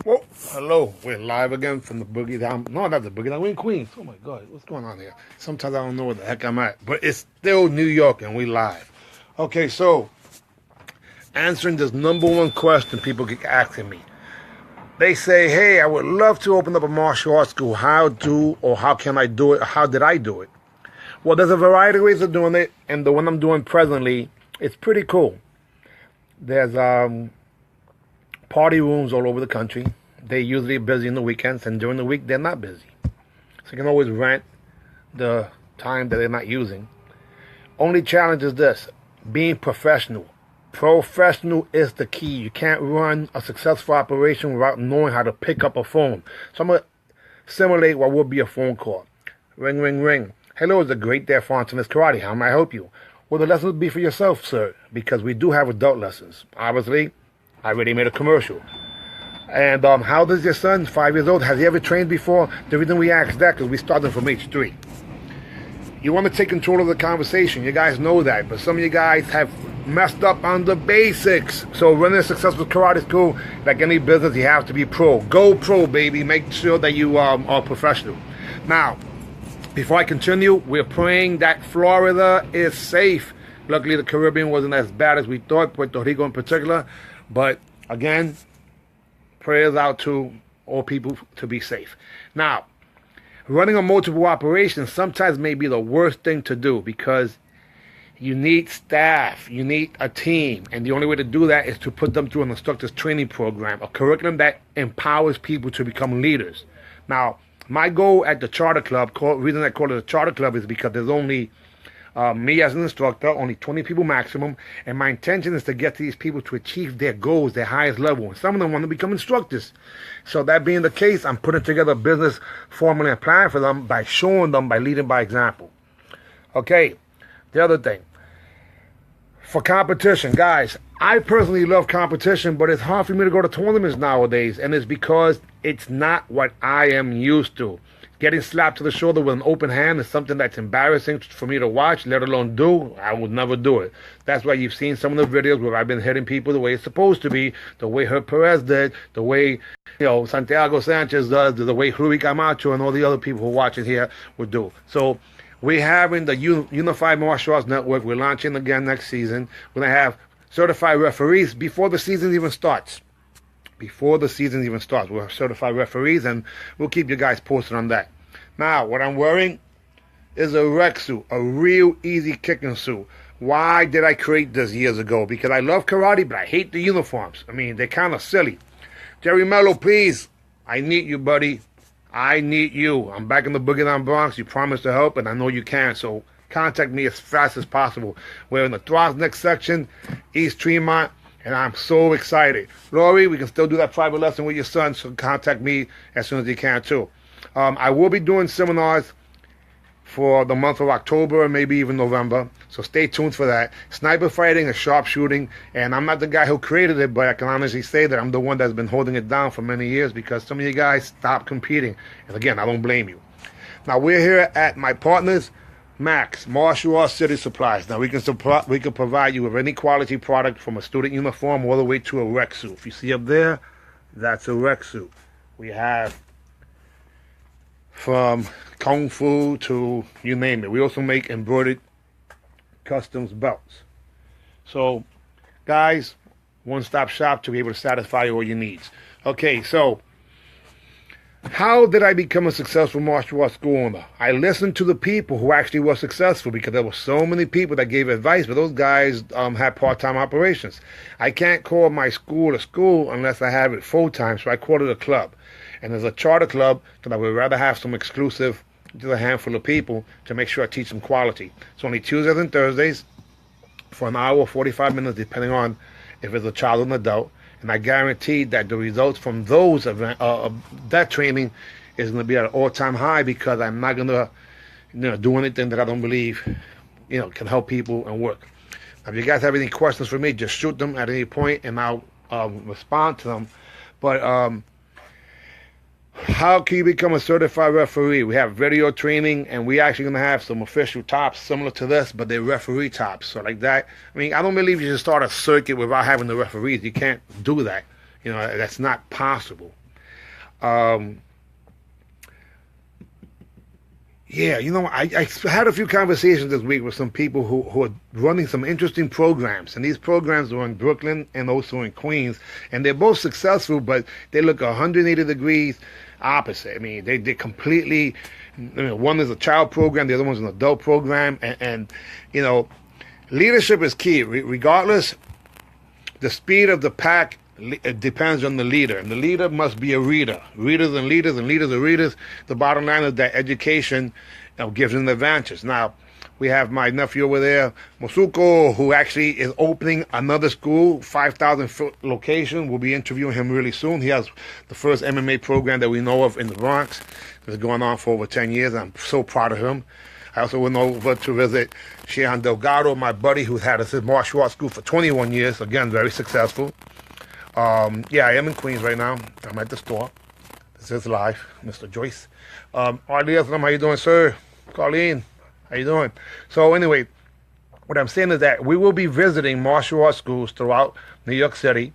Whoa, hello. We're live again from the Boogie Down. No, not the Boogie Down. We're in Queens. Oh my God, what's going on here? Sometimes I don't know where the heck I'm at, but it's still New York and we live. Okay, so answering this number one question people keep asking me. They say, hey, I would love to open up a martial arts school. How can I do it? How did I do it? Well, there's a variety of ways of doing it, and the one I'm doing presently, it's pretty cool. There's party rooms all over the country. They're usually busy in the weekends, and during the week they're not busy. So you can always rent the time that they're not using. Only challenge is this: being professional. Professional is the key. You can't run a successful operation without knowing how to pick up a phone. So I'm going to simulate what would be a phone call. Ring, ring, ring. Hello, it's a great day for Fontanes Karate. How may I help you? Well, the lesson would be for yourself, sir, because we do have adult lessons. Obviously, I already made a commercial. And how does your son, 5 years old, has he ever trained before? The reason we ask that, because we started from age 3. You want to take control of the conversation. You guys know that. But some of you guys have messed up on the basics. So running a successful karate school, like any business, you have to be pro. Go pro, baby. Make sure that you are professional. Now, before I continue, we're praying that Florida is safe. Luckily, the Caribbean wasn't as bad as we thought, Puerto Rico in particular. But again, prayers out to all people to be safe. Now, running a multiple operation sometimes may be the worst thing to do because you need staff, you need a team, and the only way to do that is to put them through an instructor's training program, a curriculum that empowers people to become leaders. Now, my goal at the Charter Club, reason I call it a Charter Club is because there's only me as an instructor, only 20 people maximum, and my intention is to get these people to achieve their goals, their highest level. And some of them want to become instructors. So that being the case, I'm putting together a business formula and plan for them by showing them, by leading by example. Okay, the other thing. For competition, guys, I personally love competition, but it's hard for me to go to tournaments nowadays, and it's because it's not what I am used to. Getting slapped to the shoulder with an open hand is something that's embarrassing for me to watch, let alone do. I would never do it. That's why you've seen some of the videos where I've been hitting people the way it's supposed to be, the way Herb Perez did, the way Santiago Sanchez does, the way Rui Camacho and all the other people who are watching here would do. So we're having the Unified Martial Arts Network. We're launching again next season. We're going to have certified referees before the season even starts. We'll have certified referees, and we'll keep you guys posted on that. Now, what I'm wearing is a rec suit, a real easy kicking suit. Why did I create this years ago? Because I love karate, but I hate the uniforms. I mean, they're kind of silly. Jerry Mello, please. I need you, buddy. I need you. I'm back in the Boogie Down Bronx. You promised to help, and I know you can. So contact me as fast as possible. We're in the Throsneck section, East Tremont, and I'm so excited. Lori, we can still do that private lesson with your son, so contact me as soon as you can, too. I will be doing seminars for the month of October and maybe even November, so stay tuned for that. Sniper fighting and sharpshooting, and I'm not the guy who created it, but I can honestly say that I'm the one that's been holding it down for many years because some of you guys stopped competing. And again, I don't blame you. Now, we're here at my partners, Max, Martial Arts City Supplies. Now, we can provide you with any quality product from a student uniform all the way to a rec suit. If you see up there, that's a rec suit. We have from Kung Fu to you name it. We also make embroidered customs belts. So, guys, one-stop shop to be able to satisfy all your needs. Okay, so how did I become a successful martial arts school owner? I listened to the people who actually were successful because there were so many people that gave advice, but those guys had part-time operations. I can't call my school a school unless I have it full-time, so I call it a club. And there's a charter club that I would rather have some exclusive to a handful of people to make sure I teach them quality. It's only Tuesdays and Thursdays for an hour or 45 minutes, depending on if it's a child or an adult. And I guarantee that the results from those that training is going to be at an all-time high because I'm not going to do anything that I don't believe can help people and work. Now, if you guys have any questions for me, just shoot them at any point and I'll respond to them. But how can you become a certified referee? We have video training, and we actually going to have some official tops similar to this, but they're referee tops. So like that, I mean, I don't believe you should start a circuit without having the referees. You can't do that. That's not possible. Um, Yeah, I had a few conversations this week with some people who are running some interesting programs, and these programs are in Brooklyn and also in Queens, and they're both successful, but they look 180 degrees opposite. I mean, they completely. One is a child program, the other one's an adult program, and leadership is key. Regardless, the speed of the pack, it depends on the leader, and the leader must be a reader. Readers and leaders, and leaders are readers. The bottom line is that education gives them advantages. Now, we have my nephew over there, Mosuko, who actually is opening another school, 5,000-foot location. We'll be interviewing him really soon. He has the first MMA program that we know of in the Bronx. It's going on for over 10 years. I'm so proud of him. I also went over to visit Shehan Delgado, my buddy, who's had a martial arts school for 21 years. Again, very successful. I am in Queens right now. I'm at the store. This is live, Mr. Joyce. Arlie, how you doing, sir? Colleen, how you doing? So anyway, what I'm saying is that we will be visiting martial arts schools throughout New York City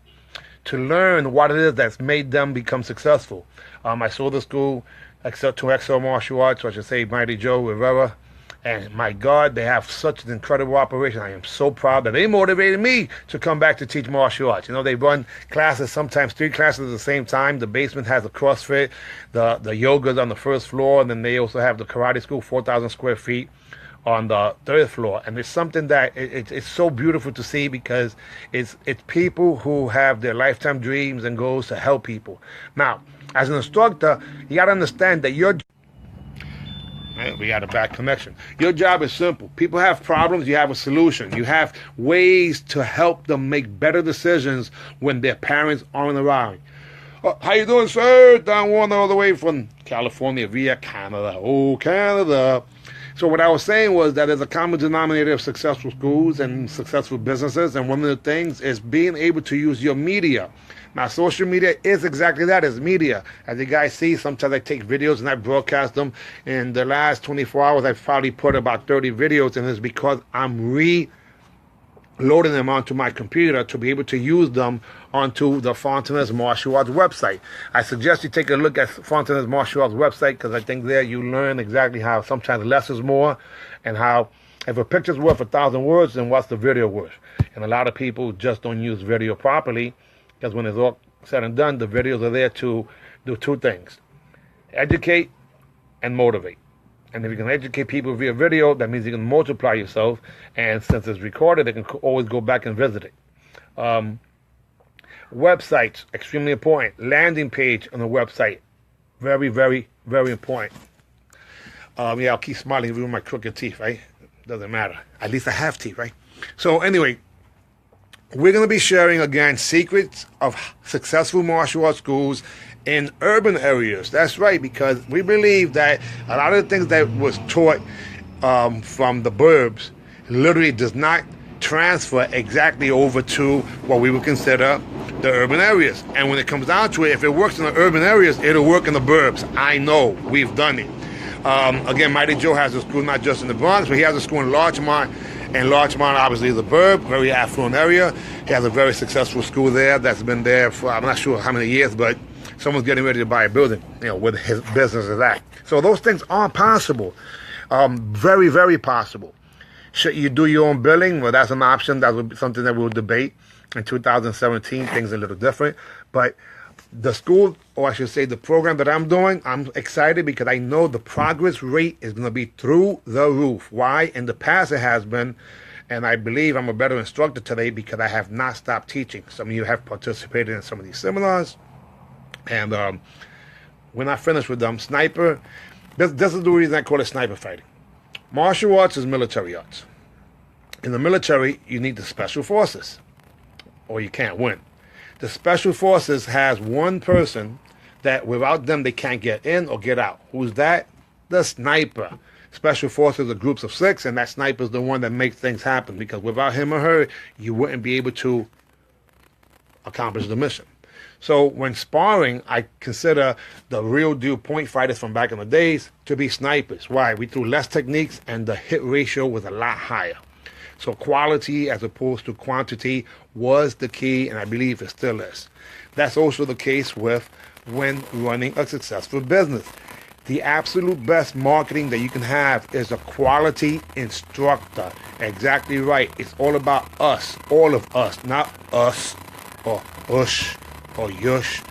to learn what it is that's made them become successful. I saw the school, to Excel Martial Arts, or I should say Mighty Joe Rivera. And my God, they have such an incredible operation. I am so proud that they motivated me to come back to teach martial arts. They run classes, sometimes 3 classes at the same time. The basement has a CrossFit, the yoga's on the first floor, and then they also have the karate school, 4,000 square feet on the 3rd floor. And it's something that it's so beautiful to see, because it's people who have their lifetime dreams and goals to help people. Now, as an instructor, you got to understand that we got a bad connection. Your job is simple. People have problems, you have a solution. You have ways to help them make better decisions when their parents aren't around. How you doing, sir? Don Warner, all the way from California via Canada. Oh, Canada. So what I was saying was that there's a common denominator of successful schools and successful businesses, and one of the things is being able to use your media. Now, social media is exactly that, it's media. As you guys see, sometimes I take videos and I broadcast them. In the last 24 hours, I've probably put about 30 videos, and it's because I'm reloading them onto my computer to be able to use them onto the Fontenez Martial Arts website. I suggest you take a look at Fontenez Martial Arts website, because I think there you learn exactly how sometimes less is more, and how if a picture's worth 1,000 words, then what's the video worth? And a lot of people just don't use video properly, because when it's all said and done, the videos are there to do 2 things: educate and motivate. And if you can educate people via video, that means you can multiply yourself. And since it's recorded, they can always go back and visit it. Websites, extremely important. Landing page on the website, very, very, very important. I'll keep smiling even with my crooked teeth, right? Doesn't matter. At least I have teeth, right? So anyway, we're going to be sharing, again, secrets of successful martial arts schools in urban areas. That's right, because we believe that a lot of the things that was taught from the burbs literally does not transfer exactly over to what we would consider the urban areas. And when it comes down to it, if it works in the urban areas, it'll work in the burbs. I know. We've done it. Again, Mighty Joe has a school not just in the Bronx, but he has a school in Larchmont. And Larchmont, obviously, is a burb, very affluent area. He has a very successful school there that's been there for, I'm not sure how many years, but someone's getting ready to buy a building, where his business is at. So those things are possible. Very, very possible. Should you do your own billing? Well, that's an option. That would be something that we'll debate. In 2017, things are a little different. But the school, or I should say the program that I'm doing, I'm excited because I know the progress rate is going to be through the roof. Why? In the past it has been, and I believe I'm a better instructor today because I have not stopped teaching. Some of you have participated in some of these seminars, and we're not finished with them. Sniper, this is the reason I call it sniper fighting. Martial arts is military arts. In the military, you need the special forces, or you can't win. The special forces has one person that without them they can't get in or get out. Who's that? The sniper. Special forces are groups of 6, and that sniper is the one that makes things happen, because without him or her, you wouldn't be able to accomplish the mission. So when sparring, I consider the real deal point fighters from back in the days to be snipers. Why? We threw less techniques and the hit ratio was a lot higher. So quality as opposed to quantity was the key, and I believe it still is. That's also the case with when running a successful business. The absolute best marketing that you can have is a quality instructor. Exactly right. It's all about us, all of us, not us or ush or yush.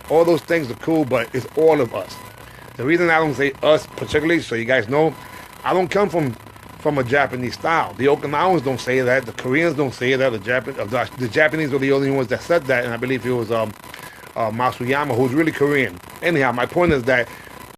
All those things are cool, but it's all of us. The reason I don't say us particularly, so you guys know, I don't come from a Japanese style. The Okinawans don't say that. The Koreans don't say that. The Japanese were the only ones that said that, and I believe it was Masuyama, who's really Korean. Anyhow, my point is that